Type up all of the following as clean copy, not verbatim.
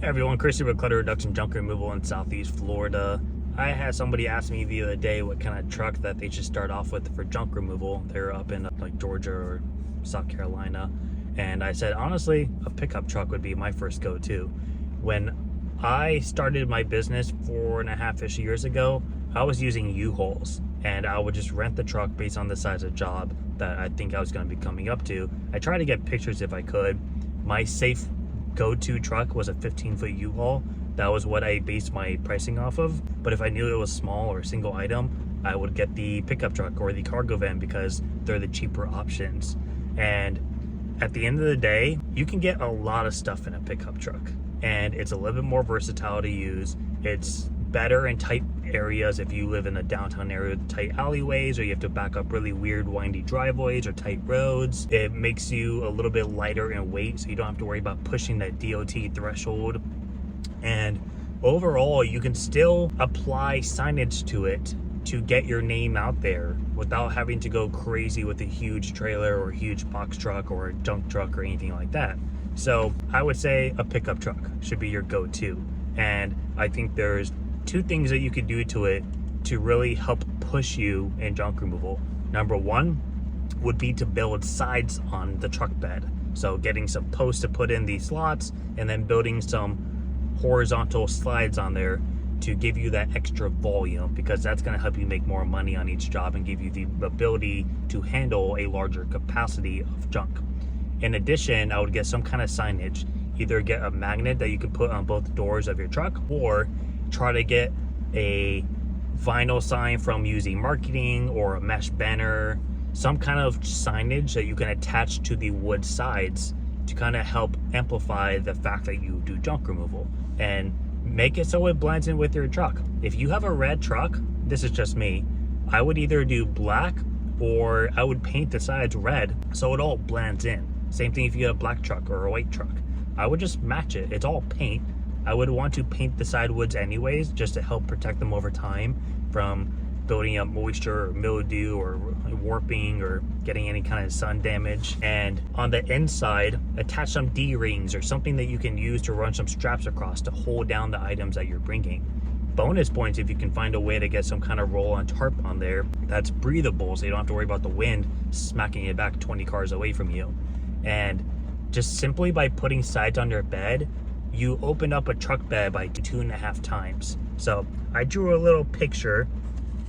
Hey everyone, Chris here with Clutter Reduction Junk Removal in Southeast Florida. I had somebody ask me the other day what kind of truck that they should start off with for junk removal. They're up in like Georgia or South Carolina. And I said, honestly, a pickup truck would be my first go-to. When I started my business 4.5-ish years ago, I was using U-Hauls. And I would just rent the truck based on the size of job that I think I was going to be coming up to. I tried to get pictures if I could. My safe go-to truck was a 15-foot U-Haul. That was what I based my pricing off of. But if I knew it was small or single item, I would get the pickup truck or the cargo van because they're the cheaper options. And at the end of the day, you can get a lot of stuff in a pickup truck, and it's a little bit more versatile to use. It's better in tight areas if you live in a downtown area with tight alleyways, or you have to back up really weird windy driveways or tight roads. It makes you a little bit lighter in weight, so you don't have to worry about pushing that DOT threshold. And overall, you can still apply signage to it to get your name out there without having to go crazy with a huge trailer or a huge box truck or a junk truck or anything like that. So I would say a pickup truck should be your go-to. And I think there's two things that you could do to it to really help push you in junk removal. Number one would be to build sides on the truck bed. So getting some posts to put in these slots and then building some horizontal slides on there to give you that extra volume, because that's going to help you make more money on each job and give you the ability to handle a larger capacity of junk. In addition, I would get some kind of signage. Either get a magnet that you can put on both doors of your truck, or try to get a vinyl sign from using marketing or a mesh banner, some kind of signage that you can attach to the wood sides to kind of help amplify the fact that you do junk removal and make it so it blends in with your truck. If you have a red truck, this is just me, I would either do black or I would paint the sides red so it all blends in. Same thing if you have a black truck or a white truck. I would just match it. It's all paint. I would want to paint the side woods anyways, just to help protect them over time from building up moisture or mildew or warping or getting any kind of sun damage. And on the inside, attach some D-rings or something that you can use to run some straps across to hold down the items that you're bringing. Bonus points if you can find a way to get some kind of roll-on tarp on there that's breathable, so you don't have to worry about the wind smacking it back 20 cars away from you. And just simply by putting sides on your bed, you open up a truck bed by 2.5 times. So I drew a little picture.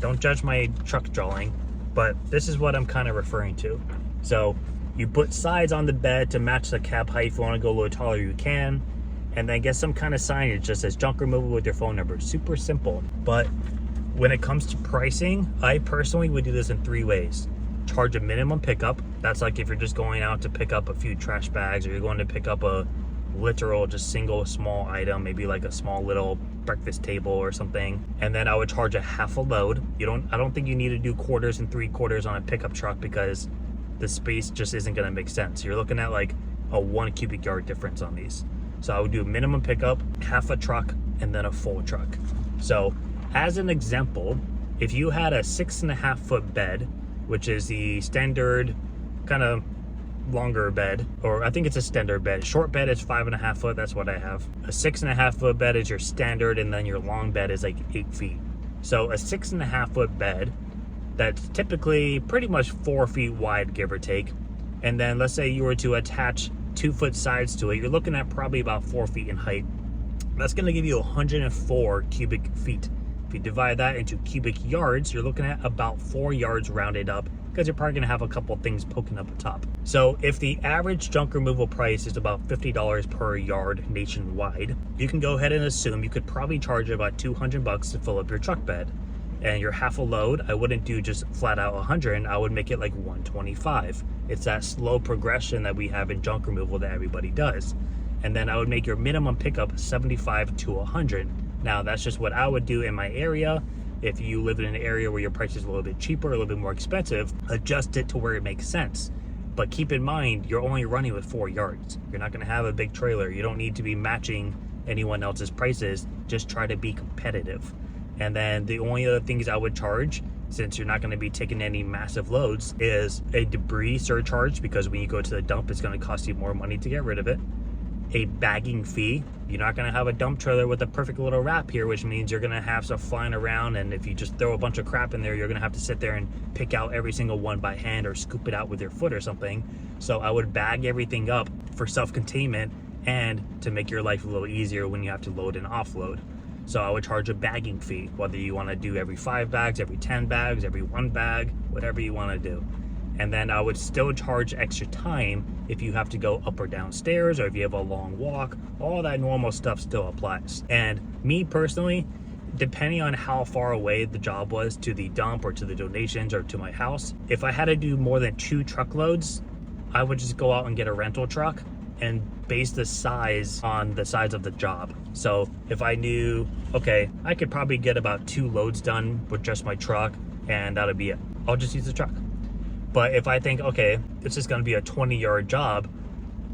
Don't judge my truck drawing, but this is what I'm kind of referring to. So you put sides on the bed to match the cab height. If you want to go a little taller, you can. And then get some kind of signage that says junk removal with your phone number. Super simple. But when it comes to pricing, I personally would do this in 3 ways. Charge a minimum pickup. That's like if you're just going out to pick up a few trash bags, or you're going to pick up a literal just single small item, maybe like a small little breakfast table or something. And then I would charge a half a load. I don't think you need to do 1/4 and 3/4 on a pickup truck, because the space just isn't going to make sense. You're looking at like a 1 cubic yard difference on these. So I would do a minimum pickup, half a truck, and then a full truck. So as an example, if you had a 6.5 foot bed, which is the standard kind of longer bed, or I think it's a standard bed. Short bed is 5.5 foot, that's what I have. A 6.5 foot bed is your standard, and then your long bed is like 8 feet. So a 6.5 foot bed, that's typically pretty much 4 feet wide, give or take. And then let's say you were to attach 2 foot sides to it, you're looking at probably about 4 feet in height. That's gonna give you 104 cubic feet. If you divide that into cubic yards, you're looking at about 4 yards rounded up, because you're probably gonna have a couple things poking up the top. So if the average junk removal price is about $50 per yard nationwide, you can go ahead and assume you could probably charge about $200 to fill up your truck bed. And your half a load, I wouldn't do just flat out 100, I would make it like 125. It's that slow progression that we have in junk removal that everybody does. And then I would make your minimum pickup 75 to 100. Now that's just what I would do in my area. If you live in an area where your price is a little bit cheaper, a little bit more expensive, adjust it to where it makes sense. But keep in mind, you're only running with 4 yards. You're not gonna have a big trailer. You don't need to be matching anyone else's prices. Just try to be competitive. And then the only other things I would charge, since you're not gonna be taking any massive loads, is a debris surcharge, because when you go to the dump, it's gonna cost you more money to get rid of it. a bagging fee. You're not going to have a dump trailer with a perfect little wrap here, which means you're going to have stuff flying around, and if you just throw a bunch of crap in there, you're going to have to sit there and pick out every single one by hand or scoop it out with your foot or something. So I would bag everything up for self-containment and to make your life a little easier when you have to load and offload. So I would charge a bagging fee, whether you want to do every 5 bags, every 10 bags, every 1 bag, whatever you want to do. And then I would still charge extra time if you have to go up or down stairs, or if you have a long walk. All that normal stuff still applies. And me personally, depending on how far away the job was to the dump or to the donations or to my house, if I had to do more than 2 truckloads, I would just go out and get a rental truck and base the size on the size of the job. So if I knew, okay, I could probably get about 2 loads done with just my truck, and that'll be it, I'll just use the truck. But if I think, okay, this is gonna be a 20-yard job,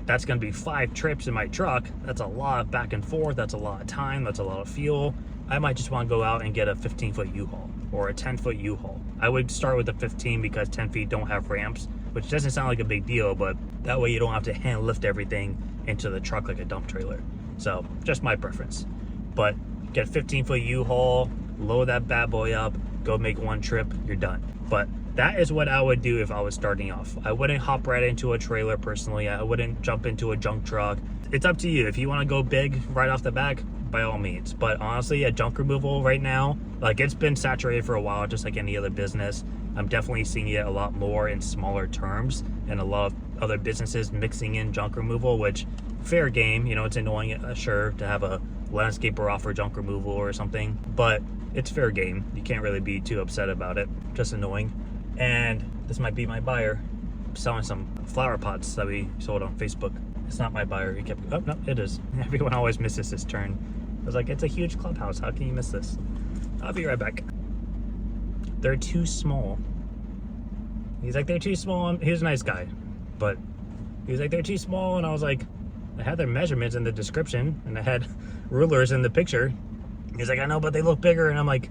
that's gonna be 5 trips in my truck, that's a lot of back and forth, that's a lot of time, that's a lot of fuel, I might just wanna go out and get a 15-foot U-Haul or a 10-foot U-Haul. I would start with the 15 because 10 feet don't have ramps, which doesn't sound like a big deal, but that way you don't have to hand lift everything into the truck like a dump trailer. So just my preference. But get a 15-foot U-Haul, load that bad boy up, go make 1 trip, you're done. But that is what I would do if I was starting off. I wouldn't hop right into a trailer personally. I wouldn't jump into a junk truck. It's up to you. If you want to go big right off the back, by all means. But honestly, a junk removal right now, like, it's been saturated for a while, just like any other business. I'm definitely seeing it a lot more in smaller terms, and a lot of other businesses mixing in junk removal, which, fair game. You know, it's annoying, sure, to have a landscaper offer junk removal or something, but it's fair game. You can't really be too upset about it. Just annoying. And this might be my buyer. I'm selling some flower pots that we sold on Facebook. It's not my buyer. He kept, oh no, it is. Everyone always misses his turn. I was like, it's a huge clubhouse. How can you miss this? I'll be right back. They're too small. He's like, they're too small. He was a nice guy, but he was like, they're too small. And I was like, I had their measurements in the description, and I had rulers in the picture. He's like, I know, but they look bigger. And I'm like,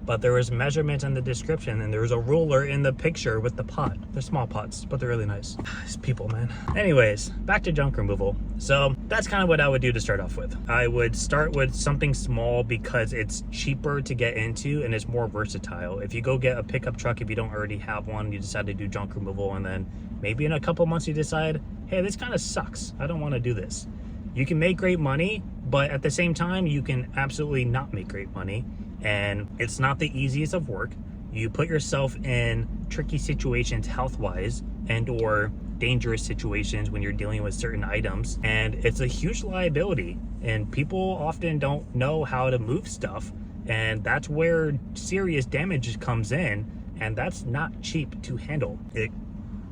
but there was measurements in the description, and there was a ruler in the picture with the pot. They're small pots, but they're really nice. These people, man. Anyways, back to junk removal. So that's kind of what I would do to start off with. I would start with something small because it's cheaper to get into and it's more versatile. If you go get a pickup truck, if you don't already have one, you decide to do junk removal, and then maybe in a couple months you decide, hey, this kind of sucks. I don't want to do this. You can make great money, but at the same time, you can absolutely not make great money. And it's not the easiest of work. You put yourself in tricky situations health-wise and or dangerous situations when you're dealing with certain items, and it's a huge liability, and people often don't know how to move stuff, and that's where serious damage comes in, and that's not cheap to handle. It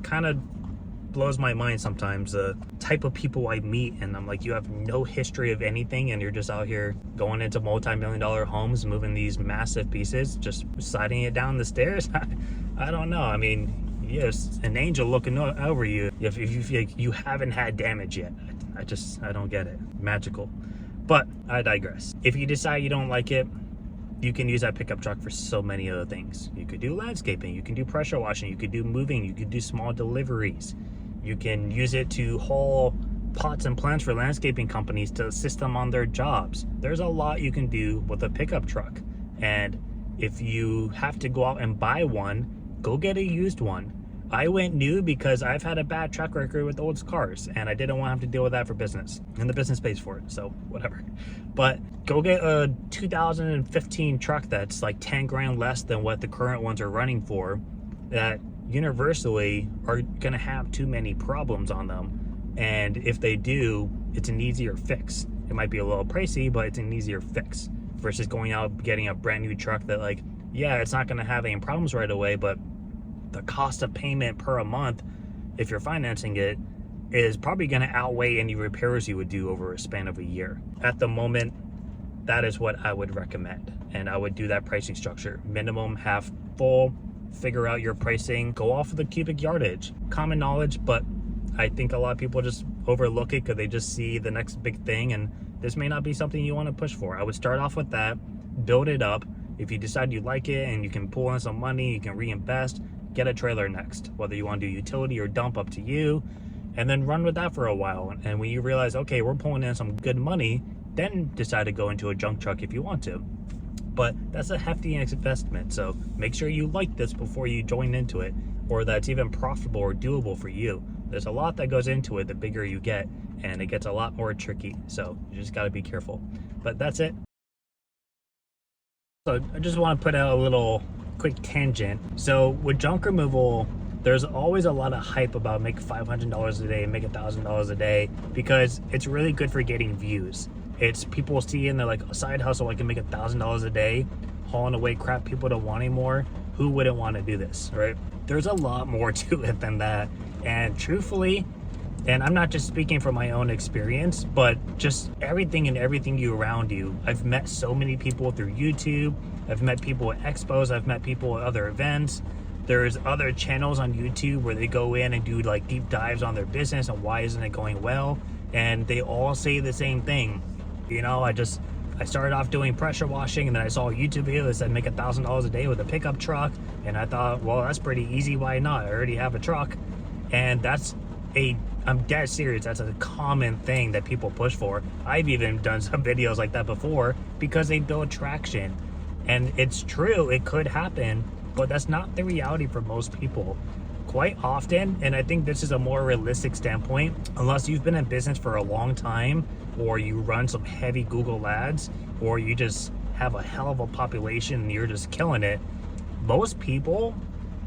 kind of blows my mind sometimes, the type of people I meet, and I'm like, you have no history of anything, and you're just out here going into multi-million-dollar homes, moving these massive pieces, just sliding it down the stairs. I don't know. I mean, yes, an angel looking over you if you feel like you haven't had damage yet. I don't get it. Magical. But I digress. If you decide you don't like it, you can use that pickup truck for so many other things. You could do landscaping, you can do pressure washing, you could do moving, you could do small deliveries. You can use it to haul pots and plants for landscaping companies to assist them on their jobs. There's a lot you can do with a pickup truck. And if you have to go out and buy one, go get a used one. I went new because I've had a bad track record with old cars, and I didn't want to have to deal with that for business. And the business pays for it, so whatever. But go get a 2015 truck that's like 10 grand less than what the current ones are running for, that universally are gonna have too many problems on them. And if they do, it's an easier fix. It might be a little pricey, but it's an easier fix versus going out getting a brand new truck that, like, yeah, it's not gonna have any problems right away, but the cost of payment per a month, if you're financing it, is probably going to outweigh any repairs you would do over a span of a year. At the moment, that is what I would recommend, and I would do that pricing structure. Minimum, half, full, figure out your pricing, go off of the cubic yardage. Common knowledge, but I think a lot of people just overlook it because they just see the next big thing, and this may not be something you want to push for. I would start off with that, build it up. If you decide you like it and you can pull in some money, you can reinvest, get a trailer next. Whether you want to do utility or dump, up to you. and then run with that for a while. And when you realize, okay, we're pulling in some good money, then decide to go into a junk truck if you want to. But that's a hefty investment, so make sure you like this before you join into it, or that's even profitable or doable for you. There's a lot that goes into it the bigger you get, and it gets a lot more tricky, so you just got to be careful. But that's it. So I just want to put out a little quick tangent. So with junk removal, there's always a lot of hype about make $500 a day, make $1,000 a day, because it's really good for getting views. It's people see in their like a side hustle, I can make $1,000 a day, hauling away crap people don't want anymore. Who wouldn't want to do this, right? There's a lot more to it than that. And truthfully, and I'm not just speaking from my own experience, but just everything you around you. I've met so many people through YouTube. I've met people at expos. I've met people at other events. There's other channels on YouTube where they go in and do like deep dives on their business and why isn't it going well. And they all say the same thing. You know, I started off doing pressure washing, and then I saw a YouTube video that said make $1,000 a day with a pickup truck. And I thought, well, that's pretty easy. Why not? I already have a truck. And I'm dead serious. That's a common thing that people push for. I've even done some videos like that before because they build traction. And it's true, it could happen, but that's not the reality for most people. Quite often, and I think this is a more realistic standpoint, unless you've been in business for a long time, or you run some heavy Google ads, or you just have a hell of a population and you're just killing it, most people,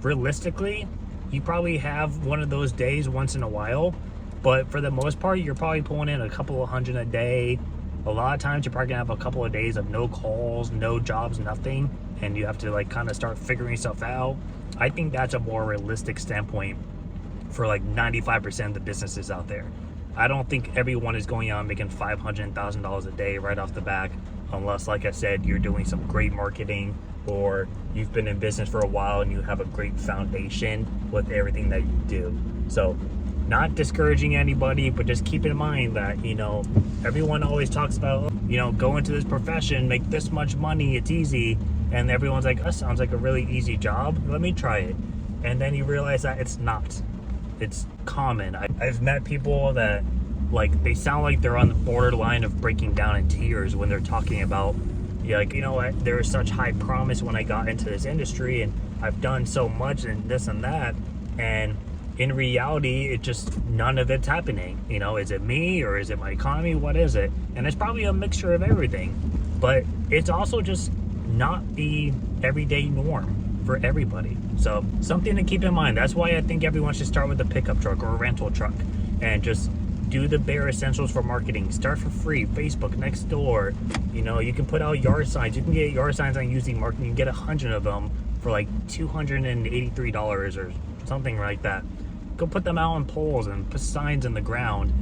realistically, you probably have one of those days once in a while, but for the most part, you're probably pulling in a couple of hundred a day. A lot of times you're probably gonna have a couple of days of no calls, no jobs, nothing, and you have to like kind of start figuring yourself out. I think that's a more realistic standpoint for like 95% of the businesses out there. I don't think everyone is going out making $500,000 a day right off the back, unless, like I said, you're doing some great marketing, or you've been in business for a while and you have a great foundation with everything that you do. So not discouraging anybody, but just keep in mind that, you know, everyone always talks about, you know, go into this profession, make this much money, it's easy. And everyone's like, that sounds like a really easy job. Let me try it. And then you realize that it's not. It's common. I've met people that, like, they sound like they're on the borderline of breaking down in tears when they're talking about, like, you know what, there was such high promise when I got into this industry, and I've done so much and this and that. And in reality, it just, none of it's happening. You know, is it me or is it my economy? What is it? And it's probably a mixture of everything. But it's also just not the everyday norm for everybody. So something to keep in mind. That's why I think everyone should start with a pickup truck or a rental truck and just do the bare essentials for marketing. Start for free. Facebook, Nextdoor. You know, you can put out yard signs. You can get yard signs on Using Marketing. You can get 100 of them for like $283 or something like that. Go put them out on poles and put signs in the ground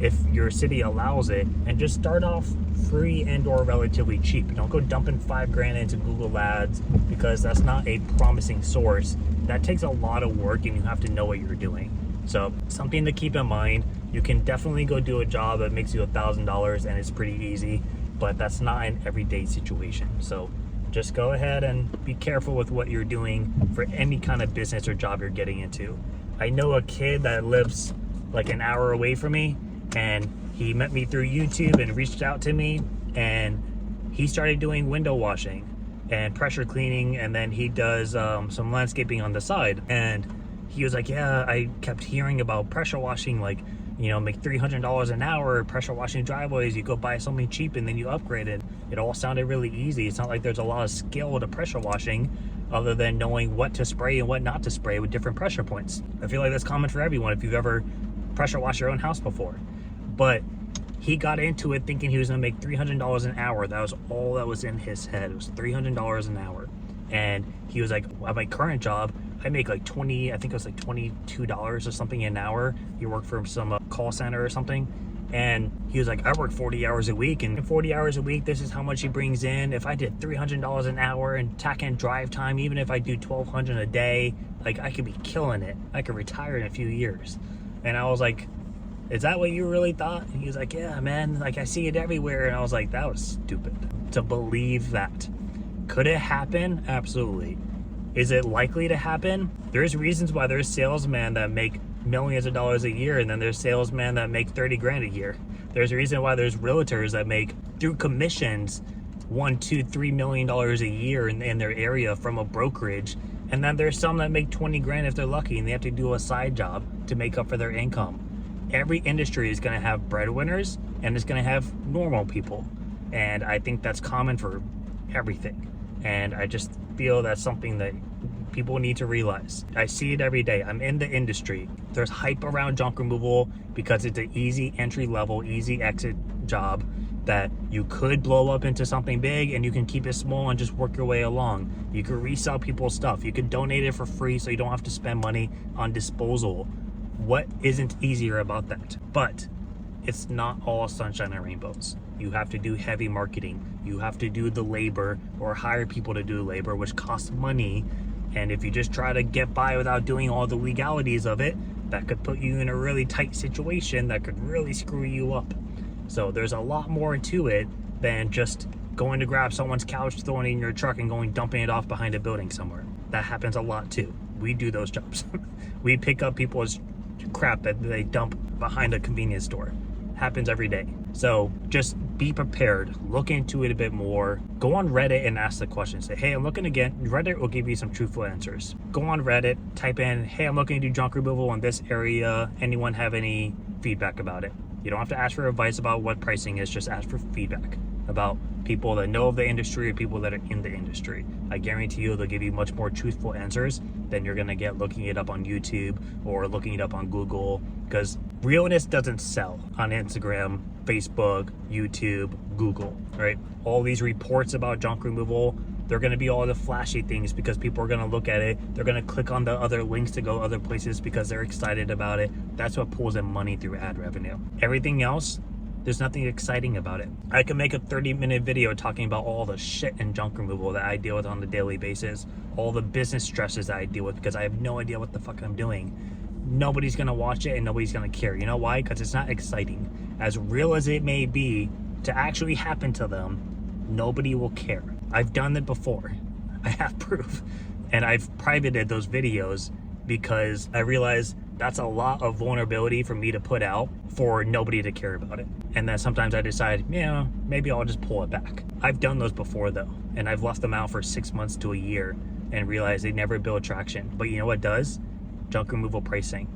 if your city allows it, and just start off free and or relatively cheap. Don't go dumping $5,000 into Google Ads, because that's not a promising source. That takes a lot of work and you have to know what you're doing. So something to keep in mind. You can definitely go do a job that makes you $1,000 and it's pretty easy, but that's not an everyday situation. So just go ahead and be careful with what you're doing for any kind of business or job you're getting into. I know a kid that lives like an hour away from me, and he met me through YouTube and reached out to me, and he started doing window washing and pressure cleaning, and then he does some landscaping on the side. And he was like, yeah, I kept hearing about pressure washing, like, you know, make $300 an hour, pressure washing driveways, you go buy something cheap and then you upgrade it. It all sounded really easy. It's not like there's a lot of skill to pressure washing other than knowing what to spray and what not to spray with different pressure points. I feel like that's common for everyone if you've ever pressure washed your own house before. But he got into it thinking he was gonna make $300 an hour. That was all that was in his head. It was $300 an hour. And he was like, at my current job, I make like I think it was like $22 or something an hour. He worked for some call center or something. And he was like, I work 40 hours a week, and 40 hours a week, this is how much he brings in. If I did $300 an hour and tack in drive time, even if I do $1,200 a day, like, I could be killing it. I could retire in a few years. And I was like, is that what you really thought? And he was like, yeah, man, like, I see it everywhere. And I was like, that was stupid to believe that. Could it happen? Absolutely. Is it likely to happen? There's reasons why there's salesmen that make millions of dollars a year, and then there's salesmen that make 30 grand a year. There's a reason why there's realtors that make, through commissions, $1, $2, $3 million a year in their area from a brokerage. And then there's some that make 20 grand if they're lucky, and they have to do a side job to make up for their income. Every industry is going to have breadwinners, and it's going to have normal people. And I think that's common for everything. And I just feel that's something that people need to realize. I see it every day. I'm in the industry. There's hype around junk removal because it's an easy entry level, easy exit job that you could blow up into something big, and you can keep it small and just work your way along. You could resell people's stuff. You could donate it for free so you don't have to spend money on disposal. What isn't easier about that? But it's not all sunshine and rainbows. You have to do heavy marketing. You have to do the labor or hire people to do the labor, which costs money. And if you just try to get by without doing all the legalities of it, that could put you in a really tight situation that could really screw you up. So there's a lot more to it than just going to grab someone's couch, throwing it in your truck, and dumping it off behind a building somewhere. That happens a lot too. We do those jobs. We pick up people's crap that they dump behind a convenience store. Happens every day. So just be prepared. Look into it a bit more. Go on Reddit and ask the question. Say, hey, I'm looking again. Reddit will give you some truthful answers. Go on Reddit, type in, hey, I'm looking to do junk removal in this area. Anyone have any feedback about it? You don't have to ask for advice about what pricing is. Just ask for feedback about people that know of the industry or people that are in the industry. I guarantee you they'll give you much more truthful answers than you're gonna get looking it up on YouTube or looking it up on Google, because realness doesn't sell on Instagram, Facebook, YouTube, Google, right? All these reports about junk removal, they're gonna be all the flashy things because people are gonna look at it. They're gonna click on the other links to go other places because they're excited about it. That's what pulls in money through ad revenue. Everything else, there's nothing exciting about it. I can make a 30-minute video talking about all the shit and junk removal that I deal with on a daily basis, all the business stresses that I deal with because I have no idea what the fuck I'm doing. Nobody's gonna watch it and nobody's gonna care. You know why? Because it's not exciting. As real as it may be to actually happen to them, nobody will care. I've done it before. I have proof. And I've privated those videos because I realized that's a lot of vulnerability for me to put out for nobody to care about it. And then sometimes I decide, yeah, maybe I'll just pull it back. I've done those before though, and I've left them out for 6 months to a year and realized they never build traction. But you know what does? Junk removal pricing.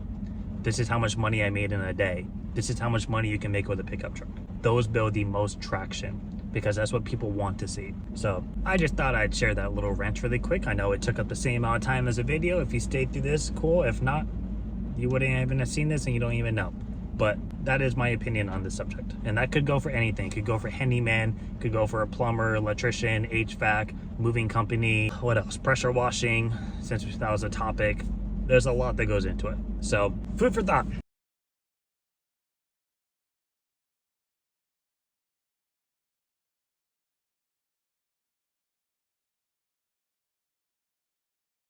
This is how much money I made in a day. This is how much money you can make with a pickup truck. Those build the most traction because that's what people want to see. So I just thought I'd share that little rant really quick. I know it took up the same amount of time as a video. If you stayed through this, cool. If not, you wouldn't even have seen this and you don't even know. But that is my opinion on this subject. And that could go for anything. It could go for handyman, could go for a plumber, electrician, HVAC, moving company, what else? Pressure washing, since that was a topic. There's a lot that goes into it. So food for thought.